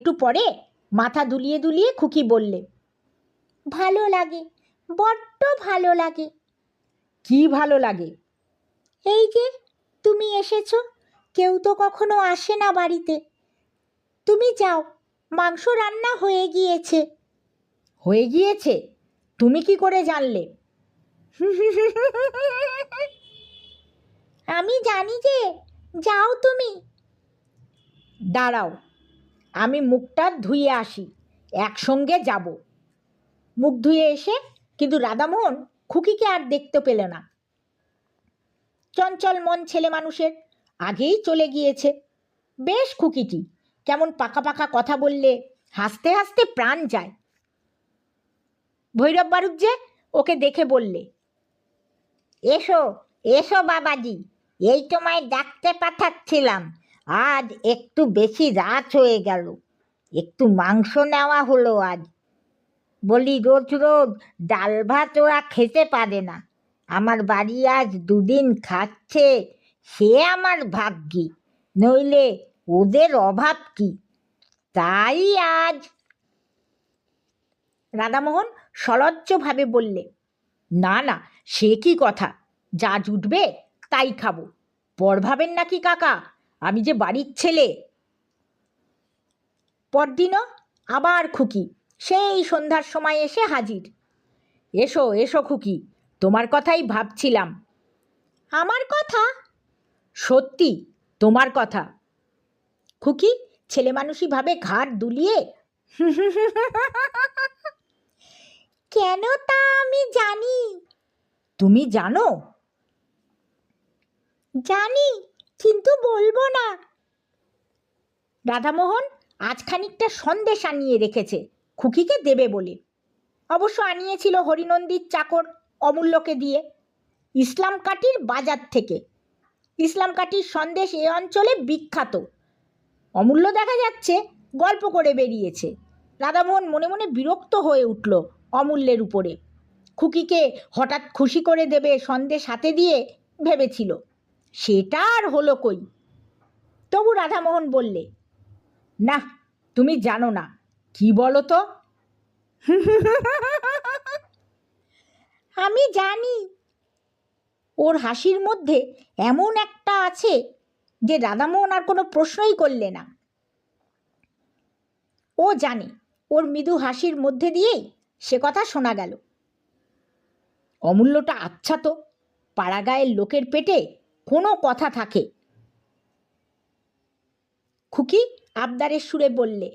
একটু পরে মাথা দুলিয়ে দুলিয়ে খুকি বললে, ভালো লাগে, বড্ড ভালো লাগে। কি ভালো লাগে? এই যে তুমি এসেছো, কেউ তো কখনো আসে না বাড়িতে। তুমি যাও, মাংস রান্না হয়ে গিয়েছে। হয়ে গিয়েছে? তুমি কি করে জানলে? আমি জানি যে, যাও তুমি। দাঁড়াও, আমি মুখটা ধুয়ে আসি, একসঙ্গে যাব। মুখ ধুয়ে এসে কিন্তু রাধামোহন খুকিকে আর দেখতে পেল না। চঞ্চল মন ছেলে মানুষের, আগেই চলে গিয়েছে। বেশ খুকিটি, কেমন পাকা পাকা কথা বললে, হাসতে হাসতে প্রাণ যায়। ভৈরব বারুদ যে ওকে দেখে বললে, এসো এসো বাবাজি, এই তোমায় ডাকতে পাঠাচ্ছিলাম। আজ একটু বেশি রাত হয়ে গেল, একটু মাংস নেওয়া হলো আজ। বলি রোজ রোজ ডাল ভাত ওরা খেতে পারে না, আমার বাড়ি আজ দুদিন খাচ্ছে, সে আমার ভাগ্যি, নইলে ওদের অভাব কি। তাই আজ। রাধামোহন সলজ্জভাবে বললে, না না, সে কি কথা, যা জুটবে তাই খাবো। পর ভাবেন নাকি কাকা, আমি যে বাড়ির ছেলে। পরদিনও আবার খুকি সেই সন্ধ্যার সময় এসে হাজির। এসো এসো খুকি, তোমার কথাই ভাবছিলাম। আমার কথা? সত্যি তোমার কথা। খুকি ছেলে মানুষইভাবে ঘাড় দুলিয়ে, কেন তা আমি জানি। তুমি জানো? জানি, কিন্তু বলবো না। রাধামোহন আজ খানিকটা সন্দেশ আনিয়ে রেখেছে খুকিকে দেবে বলে। অবশ্য আনিয়েছিল হরিনন্দীর চাকর অমূল্যকে দিয়ে, ইসলাম কাঠির বাজার থেকে। ইসলাম কাঠির সন্দেশ এ অঞ্চলে বিখ্যাত। অমূল্য দেখা যাচ্ছে গল্প করে বেরিয়েছে। রাধামোহন মনে মনে বিরক্ত হয়ে উঠল অমূল্যের উপরে। খুকিকে হঠাৎ খুশি করে দেবে সন্দেশ হাতে দিয়ে ভেবেছিল, সেটা আর হলো কই। তবু রাধামোহন বললে, না, তুমি জানো না। কি বলো তো? আমি জানি। ওর হাসির মধ্যে এমন একটা আছে যে রাধামোহন আর কোনো প্রশ্নই করলে না। ও জানে, ওর মৃদু হাসির মধ্যে দিয়েই সে কথা শোনা গেল। অমূল্যটা আচ্ছা তো, পাড়াগাঁয়ের লোকের পেটে কোনো কথা থাকে। খুকি আবদারের সুরে বললে,